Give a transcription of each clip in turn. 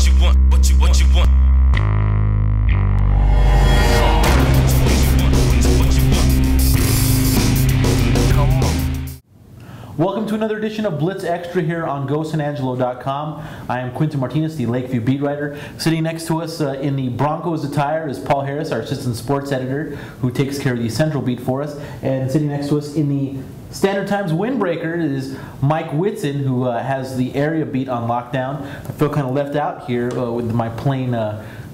you want, what you want. Welcome to another edition of Blitz Extra here on GhostandAngelo.com. I am Quentin Martinez, the Lakeview beat writer. Sitting next to us in the Broncos attire is Paul Harris, our assistant sports editor, who takes care of the Central beat for us. And sitting next to us in the Standard Times windbreaker is Mike Whitson, who has the area beat on lockdown. I feel kind of left out here with my plain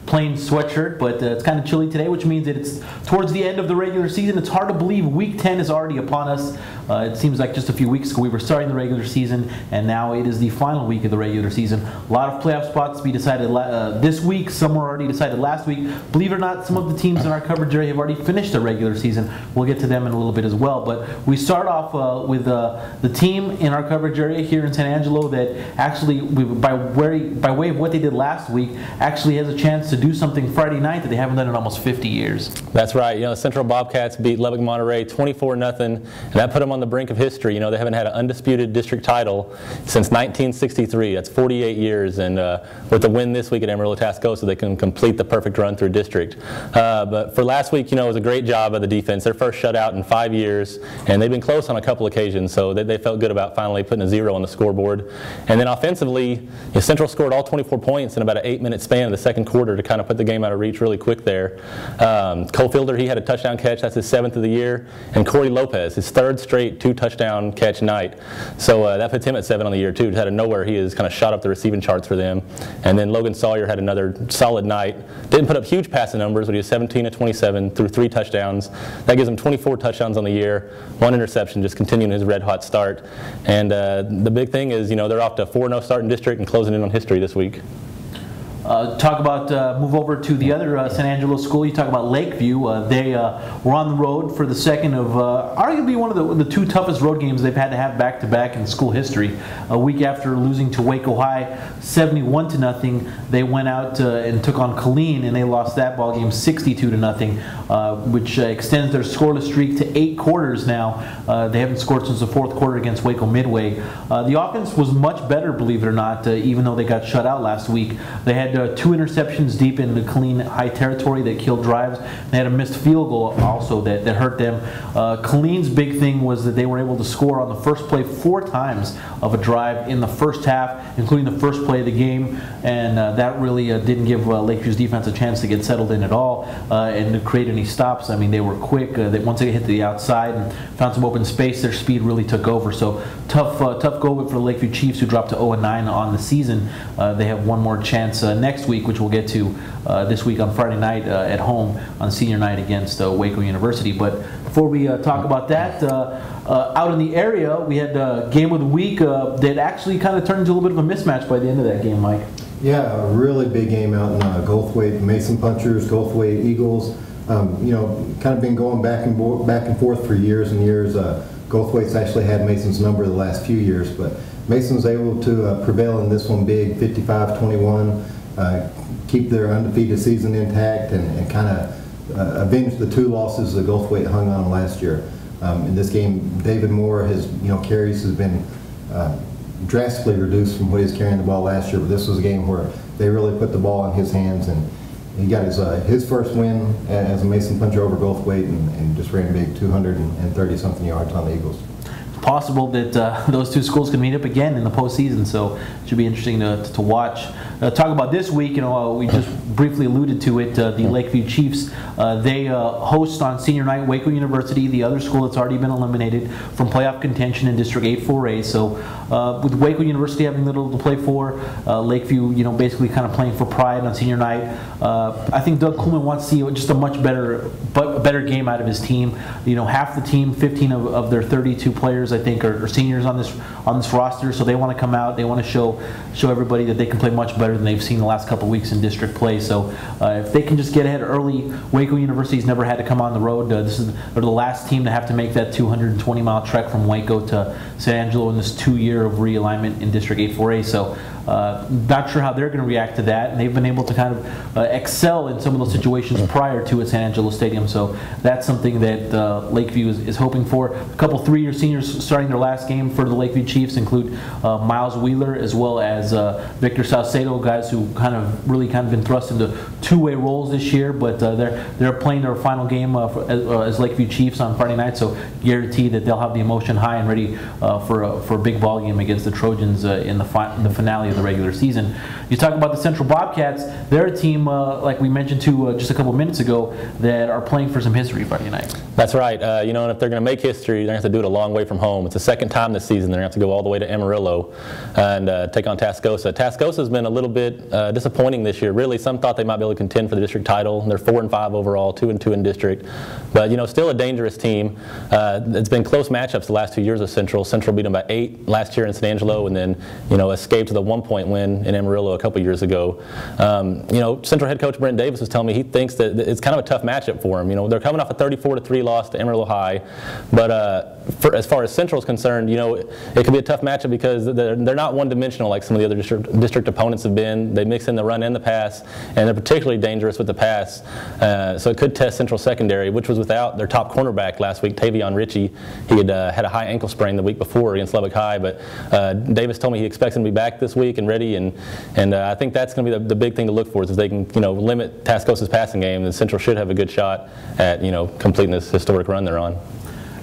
sweatshirt, but it's kind of chilly today, which means that it's towards the end of the regular season. It's hard to believe Week 10 is already upon us. It seems like just a few weeks ago we were starting the regular season, and now it is the final week of the regular season. A lot of playoff spots to be decided this week. Some were already decided last week. Believe it or not, some of the teams in our coverage area have already finished their regular season. We'll get to them in a little bit as well. But we start off with the team in our coverage area here in San Angelo that actually, by way of what they did last week, actually has a chance to do something Friday night that they haven't done in almost 50 years. That's right. You know, the Central Bobcats beat Lubbock Monterey 24-0, and that put them on the brink of history. You know, they haven't had an undisputed district title since 1963. That's 48 years, and with the win this week at Amarillo Tascosa, they can complete the perfect run through district. But for last week, you know, it was a great job of the defense. Their first shutout in 5 years, and they've been close on a couple occasions, so they felt good about finally putting a 0 on the scoreboard. And then offensively, you know, Central scored all 24 points in about an 8-minute span in the second quarter to kind of put the game out of reach really quick there. Cole Fielder, he had a touchdown catch. That's his 7th of the year. And Corey Lopez, his 3rd straight 2-touchdown catch night. So that puts him at 7 on the year too. Just out of nowhere, he has kind of shot up the receiving charts for them. And then Logan Sawyer had another solid night. Didn't put up huge passing numbers, but he was 17 of 27 through 3 touchdowns. That gives him 24 touchdowns on the year, 1 interception, just continuing his red-hot start. And the big thing is, you know, they're off to a 4-0 start in district and closing in on history this week. Talk about, move over to the other San Angelo school. You talk about Lakeview. They were on the road for the second of arguably one of the 2 toughest road games they've had to have back-to-back in school history. A week after losing to Waco High 71-0, they went out and took on Killeen, and they lost that ball game 62-0, which extends their scoreless streak to 8 quarters now. They haven't scored since the 4th quarter against Waco Midway. The offense was much better, believe it or not, even though they got shut out last week. They had 2 interceptions deep in the Killeen High territory that killed drives. They had a missed field goal also that hurt them. Killeen's big thing was that they were able to score on the first play 4 times of a drive in the first half, including the first play of the game, and that really didn't give Lakeview's defense a chance to get settled in at all and to create any stops. I mean, they were quick. Once they hit the outside and found some open space, their speed really took over. So tough go for the Lakeview Chiefs, who dropped to 0-9 on the season. They have one more chance next week, which we'll get to this week on Friday night at home on senior night against Waco University. But before we talk about that, out in the area, we had game of the week that actually kind of turned into a little bit of a mismatch by the end of that game, Mike. Yeah, a really big game out in Goldthwaite. Mason Punchers, Goldthwaite Eagles. You know, kind of been going back and forth for years and years. Goldthwaite's actually had Mason's number the last few years, but Mason was able to prevail in this one big, 55-21. Keep their undefeated season intact and kind of avenge the 2 losses that Goldthwaite hung on last year. In this game, David Moore, his carries has been drastically reduced from what he was carrying the ball last year, but this was a game where they really put the ball in his hands, and he got his first win as a Mason puncher over Goldthwaite and just ran big 230-something yards on the Eagles. Possible that those 2 schools can meet up again in the postseason, so it should be interesting to watch. Talk about this week, you know, we just briefly alluded to it, the Lakeview Chiefs. They host on senior night Waco University, the other school that's already been eliminated from playoff contention in District 8-4A. So with Waco University having little to play for, Lakeview, you know, basically kind of playing for pride on senior night. I think Doug Kuhlman wants to see just a much better game out of his team. You know, half the team, 15 of their 32 players, I think, are seniors on this roster, so they want to come out. They want to show everybody that they can play much better than they've seen the last couple of weeks in district play. So if they can just get ahead early, Waco University's never had to come on the road. They're the last team to have to make that 220-mile trek from Waco to San Angelo in this 2-year of realignment in District 8-4A. So not sure how they're going to react to that. And they've been able to kind of excel in some of those situations prior to at San Angelo Stadium. So that's something that Lakeview is hoping for. A couple three-year seniors starting their last game for the Lakeview Chiefs include Miles Wheeler as well as Victor Salcedo, guys who really been thrust into two-way roles this year, but they're playing their final game as Lakeview Chiefs on Friday night, so guarantee that they'll have the emotion high and ready for a big ball game against the Trojans in the finale of the regular season. You talk about the Central Bobcats, they're a team, like we mentioned just a couple minutes ago, that are playing for some history Friday night. That's right. And if they're going to make history, they're going to have to do it a long way from home. It's the second time this season they're going to have to go all the way to Amarillo and take on Tascosa. Tascosa's been a little bit disappointing this year. Really, some thought they might be able to contend for the district title. They're 4-5 overall, 2-2 in district, but still a dangerous team. It's been close matchups the last 2 years of Central. Central beat them by 8 last year in San Angelo, and then escaped to the 1-point win in Amarillo a couple years ago. Central head coach Brent Davis was telling me he thinks that it's kind of a tough matchup for them. They're coming off a 34-3 loss to Amarillo High, but as far as Central is concerned, it could be a tough matchup because they're not one-dimensional like some of the other district opponents have been. They mix in the run and the pass, and they're particularly dangerous with the pass. So it could test Central secondary, which was without their top cornerback last week, Tavion Ritchie. He had had a high ankle sprain the week before against Lubbock High, but Davis told me he expects him to be back this week and ready, and I think that's going to be the big thing to look for is if they can limit Tascosa's passing game, then Central should have a good shot at completing this historic run they're on.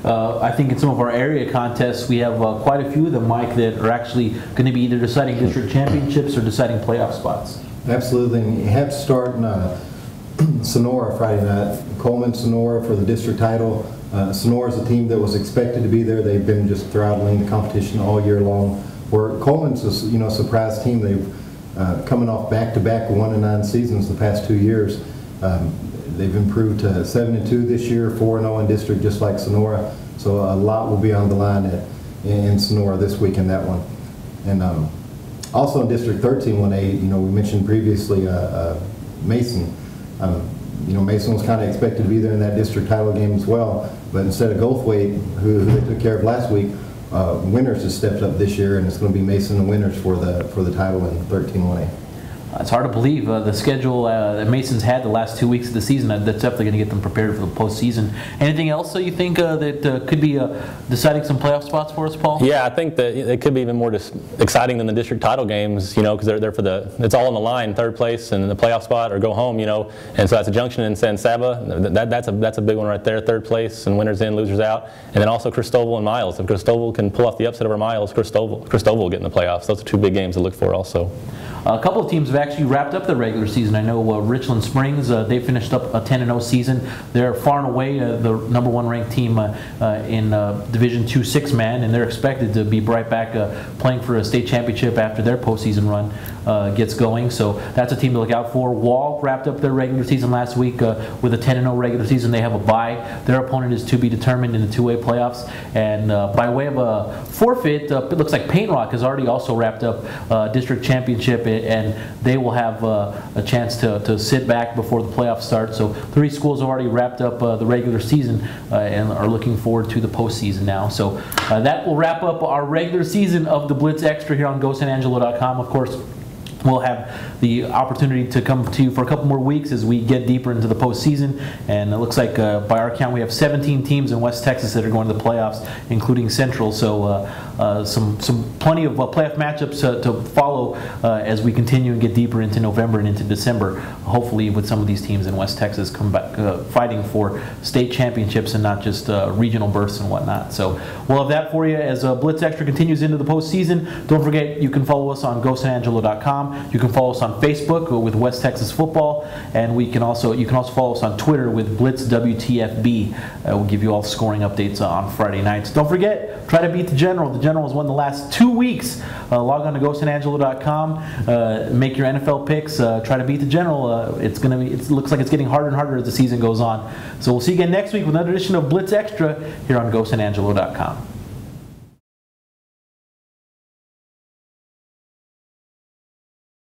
I think in some of our area contests, we have quite a few of them, Mike, that are actually going to be either deciding district championships or deciding playoff spots. Absolutely, and you have to start in Sonora Friday night. Coleman, Sonora for the district title. Sonora is a team that was expected to be there. They've been just throttling the competition all year long. Where Coleman's a surprise team. They've coming off back-to-back 1-9 seasons the past 2 years. They've improved to 7-2 this year, 4-0 in district, just like Sonora. So a lot will be on the line in Sonora this week in that one. And also in District 13, 1A, we mentioned previously Mason. Mason was kind of expected to be there in that district title game as well, but instead of Goldthwaite, who they took care of last week, Winners has stepped up this year, and it's going to be Mason and Winners for the title in 13, 1A. It's hard to believe the schedule that Mason's had the last 2 weeks of the season. That's definitely going to get them prepared for the postseason. Anything else that you think that could be deciding some playoff spots for us, Paul? Yeah, I think that it could be even more exciting than the district title games, because they're for it's all on the line, third place and the playoff spot or go home, And so that's a junction in San Saba. That's a big one right there, third place and winners in, losers out. And then also Cristobal and Miles. If Cristobal can pull off the upset over Miles, Cristobal will get in the playoffs. Those are 2 big games to look for also. A couple of teams have actually wrapped up their regular season. I know Richland Springs, they finished up a 10-0 season. They're far and away the #1 ranked team in Division II 6-man, and they're expected to be right back playing for a state championship after their postseason run gets going. So that's a team to look out for. Wall wrapped up their regular season last week with a 10-0 regular season. They have a bye. Their opponent is to be determined in the 2A playoffs. And by way of a forfeit, it looks like Paint Rock has already also wrapped up district championship, and they will have a chance to sit back before the playoffs start. So 3 schools have already wrapped up the regular season and are looking forward to the postseason now. So that will wrap up our regular season of the Blitz Extra here on GoSanAngelo.com. Of course, we'll have the opportunity to come to you for a couple more weeks as we get deeper into the postseason. And it looks like, by our count, we have 17 teams in West Texas that are going to the playoffs, including Central. So some plenty of playoff matchups to follow as we continue and get deeper into November and into December. Hopefully, with some of these teams in West Texas come back fighting for state championships and not just regional berths and whatnot. So we'll have that for you as Blitz Extra continues into the postseason. Don't forget, you can follow us on GoSanAngelo.com. You can follow us on Facebook with West Texas Football, and you can also follow us on Twitter with Blitz WTFB. We'll give you all scoring updates on Friday nights. Don't forget, try to beat the General. The General has won the last 2 weeks. Log on to GoSanAngelo.com. Make your NFL picks. Try to beat the General. It looks like it's getting harder and harder as the season goes on. So we'll see you again next week with another edition of Blitz Extra here on GoSanAngelo.com.